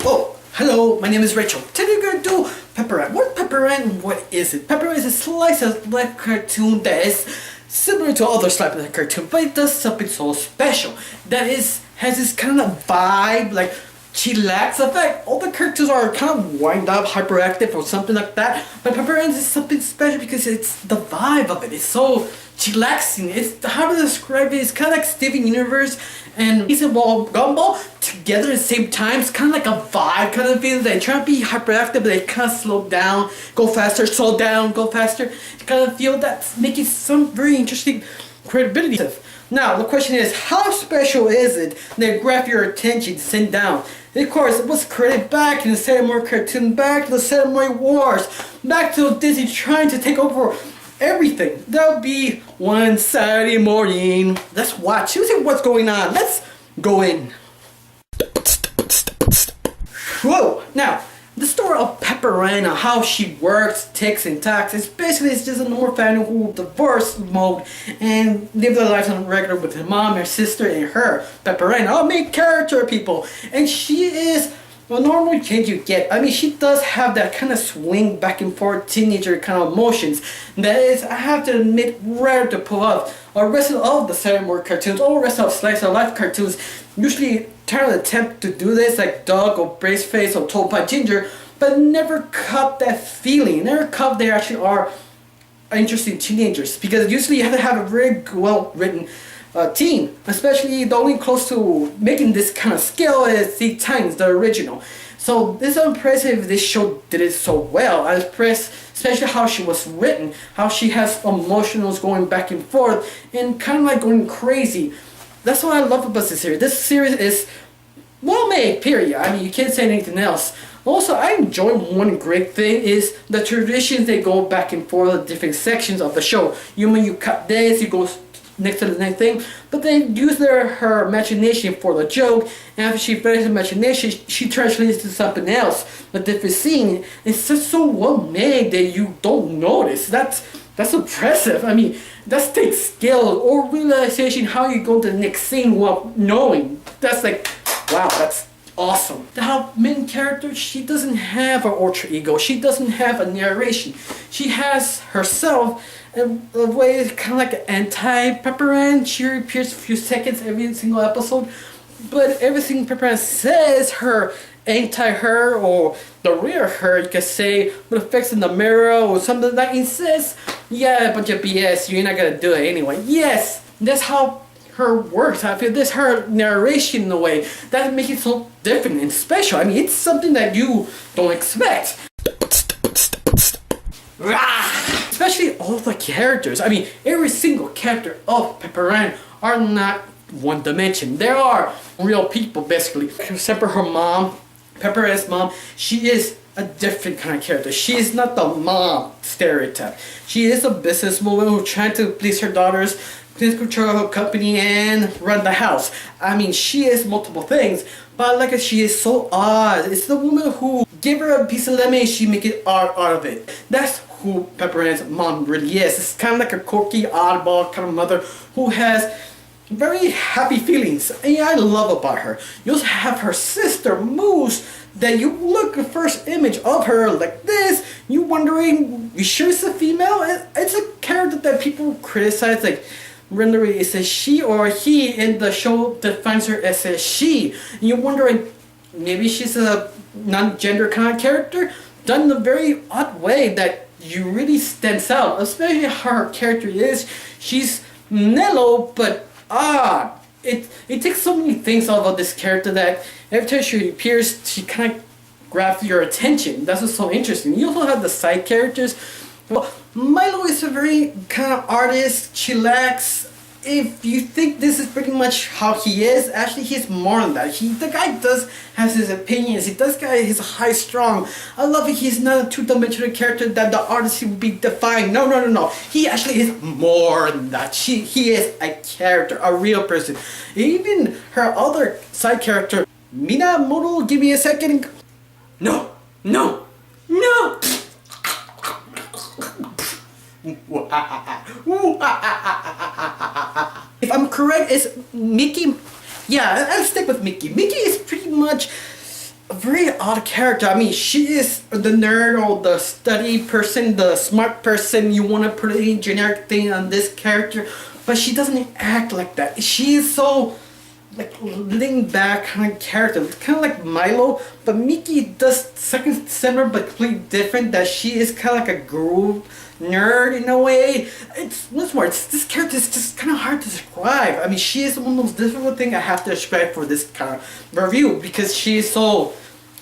Oh, hello, my name is Rachel. Today we're gonna do Pepper Ann. What Pepper Ann? What is it? Pepper Ann is a slice of life cartoon that is similar to other slice of life cartoon, but it does something so special. That is, has this kind of vibe, like chillax effect. All the characters are kind of wind up, hyperactive or something like that. But Pepper Ann is something special because it's the vibe of it. It's so chillaxing. It's how to describe it. It's kind of like Steven Universe and Reason Ball Gumball together at the same time. It's kind of like a vibe kind of feeling. They try to be hyperactive, but they kind of slow down, go faster, slow down, go faster. You kind of feel that's making some very interesting credibility. Now the question is, how special is it that grab your attention, sit down? And of course, it was created back in the Saturday morning cartoon, back to the Saturday morning wars, back to Disney trying to take over everything. That'll be one Saturday morning. Let's watch. Let's see what's going on. Let's go in. Whoa! Now, the story of Pepper Ann, how she works, ticks and tacks, it's just a normal family who divorce mode and live their lives on regular with her mom, her sister, and her. Pepper Ann, our main character, people. And she is a normal change you get. I mean, she does have that kind of swing back and forth teenager kind of emotions. That is, I have to admit, rare to pull off. The rest of the Saturday morning cartoons, all the rest of slice of life cartoons, usually try to attempt to do this, like Doug or Braceface or Toad Pie Ginger, but never cut that feeling. Never cut they actually are interesting teenagers, because usually you have to have a very well written teen, especially the only close to making this kind of skill is the Titans, the original. So this is impressive. This show did it so well. I'm impressed, especially how she was written, how she has emotionals going back and forth and kind of like going crazy. That's what I love about this series. This series is well made, period. I mean, you can't say anything else. Also, I enjoy one great thing is the traditions they go back and forth the different sections of the show. You cut this, you go next to the next thing, but they use her imagination for the joke, and after she finishes imagination, she translates to something else, a different scene. It's just so well made that you don't notice. That's impressive. I mean, that takes skill or realization how you go to the next scene without knowing. That's like, wow, that's awesome. The main character, she doesn't have an alter ego. She doesn't have a narration. She has herself in a way kind of like an anti-Pepper Ann. She appears a few seconds every single episode, but everything Pepper Ann says, her anti-her or the real her, you could say, with effects in the mirror or something like that, it says, yeah, a bunch of BS, you're not gonna do it anyway. Yes, that's how her works. I feel this her narration in a way that makes it so different and special. I mean, it's something that you don't expect. Especially all the characters. I mean, every single character of Pepper Ann are not one dimension. There are real people, basically. Except for her mom, Pepper Ann's mom, she is a different kind of character. She is not the mom stereotype. She is a businesswoman who's trying to please her daughters, please control her company, and run the house. I mean, she is multiple things, but like she is so odd. It's the woman who give her a piece of lemon, she make it art out of it. That's who Pepper Ann's mom really is. It's kind of like a quirky, oddball kind of mother who has very happy feelings. And I love about her. You also have her sister, Moose, that you look at the first image of her like this, you wondering, you sure it's a female? It's a character that people criticize, like, rendering is a she or a he, and the show defines her as a she. And you're wondering, maybe she's a non-gender kind of character, done in a very odd way that you really stands out, especially how her character is. She's mellow but odd. It takes so many things out of this character that every time she appears, she kind of grabs your attention. That's what's so interesting. You also have the side characters. Well, Milo is a very kind of artist, chillax. If you think this is pretty much how he is, actually he's more than that. The guy does has his opinions. He's high strong. I love it. He's not a two-dimensional character that the artist would be defined. No. He actually is more than that. He is a character, a real person. Even her other side character, Minamoto, give me a second. No. If I'm correct, it's Mickey. Yeah, I'll stick with Mickey. Mickey is pretty much very odd character. I mean, she is the nerd or the study person, the smart person. You want to put any generic thing on this character, but she doesn't act like that. She is so like lean back kind of character. It's kind of like Milo, but Miki does second similar but completely different. That she is kind of like a guru nerd in a way. It's once more, this character is just kind of hard to describe. I mean, she is one of those difficult things I have to expect for this kind of review because she is so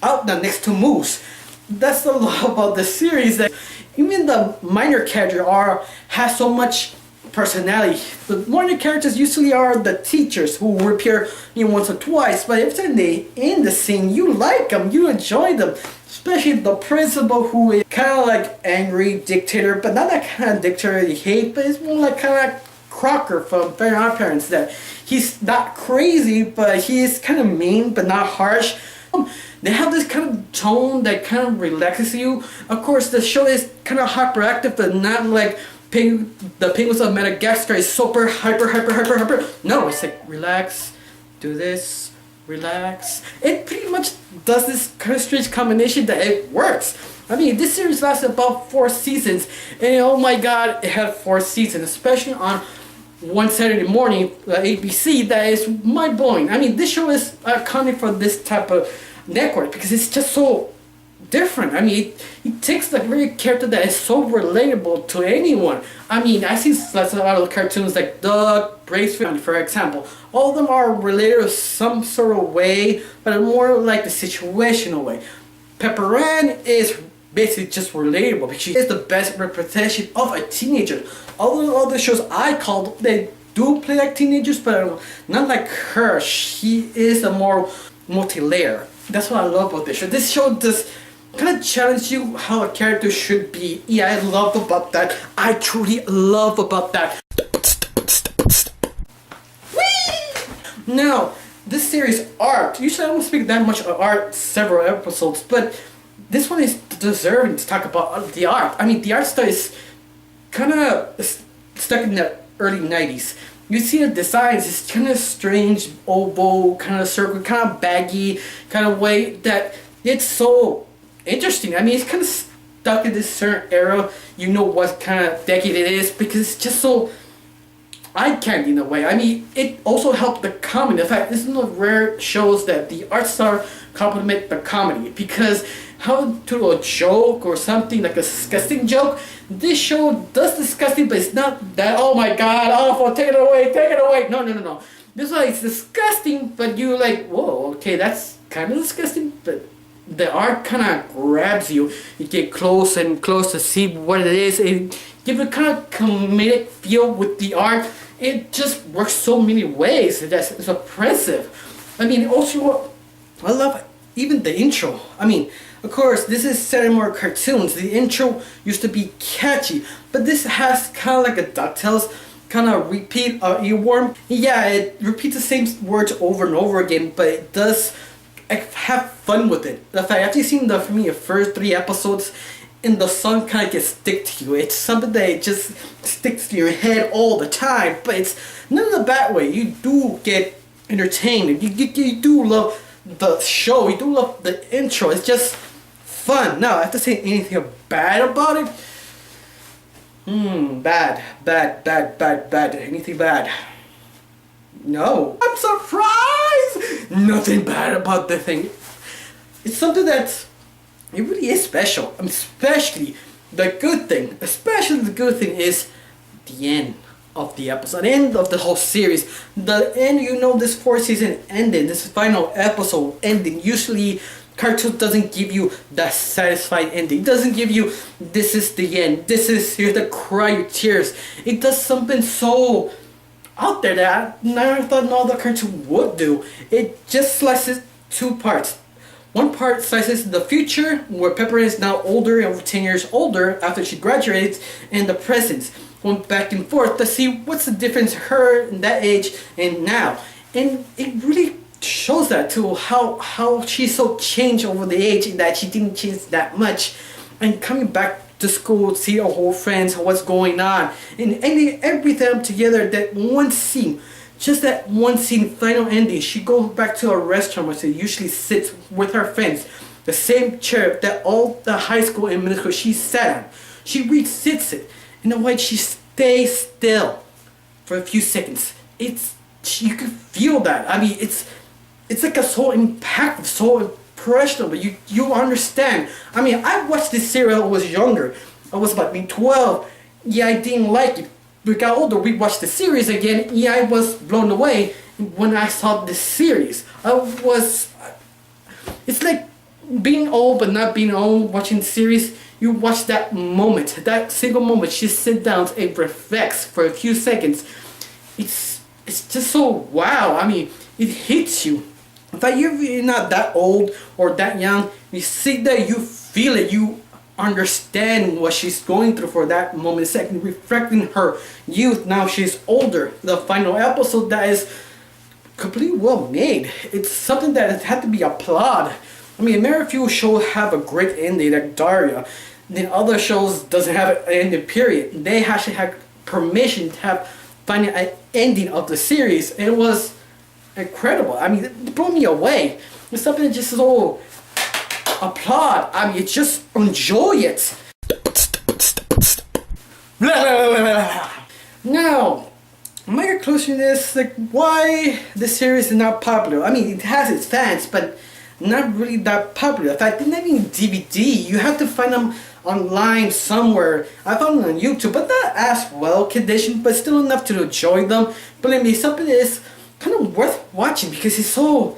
out there next to Moose. That's a lot about the series that even the minor characters has so much personality. The minor characters usually are the teachers who will appear once or twice, but every time they in the scene, you like them, you enjoy them. Especially the principal, who is kind of like angry dictator, but not that kind of dictator you hate, but it's more like kind of like Crocker from Fair and Odd Parents, that he's not crazy, but he's kind of mean, but not harsh. They have this kind of tone that kind of relaxes you. Of course, the show is kind of hyperactive, but not like the Penguins of Madagascar is super hyper. No, it's like relax, do this, relax. It pretty much does this kind of strange combination that it works. I mean, this series lasted about 4 seasons, and oh my god, it had 4 seasons, especially on one Saturday morning, ABC, that is mind-blowing. I mean, this show is accounting for this type of network because it's just so different. I mean, it takes the very character that is so relatable to anyone. I mean, I see lots of other cartoons like Doug, Bracefield, for example. All of them are related in some sort of way, but more like the situational way. Pepper Ann is basically just relatable because she is the best representation of a teenager. All the other shows I called, they do play like teenagers, but not like her. She is a more multi-layer. That's what I love about this show. This show does kind of challenge you how a character should be. Yeah, I love about that. I truly love about that. Whee! Now, this series art. Usually I don't speak that much of art several episodes, but this one is deserving to talk about the art. I mean, the art style is kind of stuck in the early 90s. You see the designs, it's kind of strange, oval, kind of circle, kind of baggy, kind of way that it's so interesting. I mean, it's kind of stuck in this certain era. You know what kind of decade it is because it's just so eye candy in a way. I mean, it also helped the comedy. In fact, this is one of the rare shows that the art style complement the comedy because how to do a joke or something like a disgusting joke. This show does disgusting, but it's not that, oh my god, awful, take it away. No. This one is disgusting, but you like, whoa, okay, that's kind of disgusting, but the art kind of grabs you. You get close and close to see what it is. It gives a kind of comedic feel with the art. It just works so many ways. It's oppressive. I mean, also, I love even the intro. I mean, of course, this is set in more cartoons. The intro used to be catchy, but this has kind of like a DuckTales kind of repeat earworm. Yeah, it repeats the same words over and over again, but it does have fun with it. In fact, after you've seen the first 3 episodes, and the song kind of gets stick to you. It's something that just sticks to your head all the time, but it's not in a bad way. You do get entertained. You do love the show. You do love the intro. It's just fun. Now, I have to say anything bad about it. Bad. Anything bad? No. I'm surprised! Nothing bad about the thing. It's something that it really is special. I mean, especially the good thing. Especially the good thing is the end of the episode. The end of the whole series. The end, this 4th season ending. This final episode ending. Usually, cartoon doesn't give you that satisfied ending. It doesn't give you, this is the end. You have to cry your tears. It does something so out there that I never thought no other cartoon would do. It just slices 2 parts. One part slices the future, where Pepper is now older, over 10 years older after she graduates, and the present. Going back and forth to see what's the difference her in that age and now. And it really shows that too, how she's so changed over the age and that she didn't change that much. And coming back to school, see her whole friends, what's going on, and ending everything together, that one scene Just that one scene, final ending, she goes back to a restaurant where she usually sits with her friends. The same chair that all the high school and middle school she sat on. She resits it. In a way, she stays still for a few seconds. You can feel that. I mean, it's like a so impactful, so impressionable. You understand. I mean, I watched this series when I was younger. I was about 12. Yeah, I didn't like it. We got older, we watched the series again. Yeah, I was blown away when I saw this series. It's like being old but not being old watching the series. You watch that moment, that single moment. She sits down and reflects for a few seconds. It's just so wow. I mean, it hits you. In fact, you're not that old or that young. You sit there, you feel it, you understand what she's going through for that moment, second, reflecting her youth. Now she's older. The final episode that is completely well made. It's something that had to be applauded. I mean, very few shows have a great ending like Daria. Then other shows doesn't have an ending period. They actually had permission to have final ending of the series. It was incredible. I mean, it blew me away. It's something that just so applaud. I mean, just enjoy it. Now, my conclusion is like why the series is not popular. I mean, it has its fans, but not really that popular. In fact, not even DVD. You have to find them online somewhere. I found them on YouTube, but not as well conditioned, but still enough to enjoy them. Believe me, something that is kind of worth watching because it's so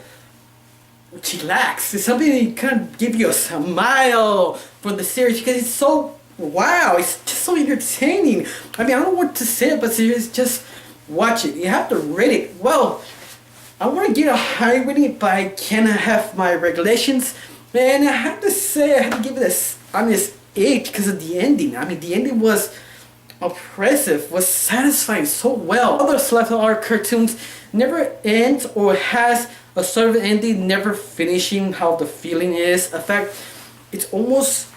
chillax. It's something that kind of give you a smile for the series because it's so wow. It's just so entertaining. I mean, I don't know what to say about series. Just watch it. You have to rate it. Well, I want to give a high rating, but I cannot have my regulations. And I have to say, I have to give it a honest 8 because of the ending. I mean, the ending was oppressive, was satisfying so well. Other Slice of Art cartoons never ends or has a sort of ending, never finishing how the feeling is. In fact, it's almost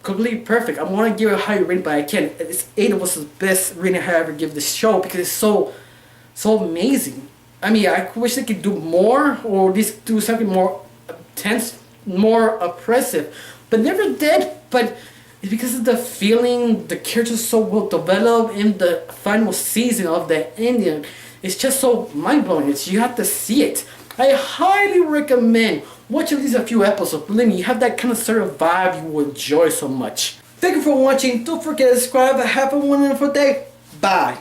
completely perfect. I want to give it a higher rating, but I can't. It's 8 was the best rating I ever give this show because it's so amazing. I mean, I wish they could do more or at least do something more intense, more oppressive, but never did. But it's because of the feeling, the characters so well developed in the final season of the ending. It's just so mind-blowing. You have to see it. I highly recommend watching at least a few episodes. Believe me, you have that kind of sort of vibe you will enjoy so much. Thank you for watching. Don't forget to subscribe. Have a wonderful day. Bye.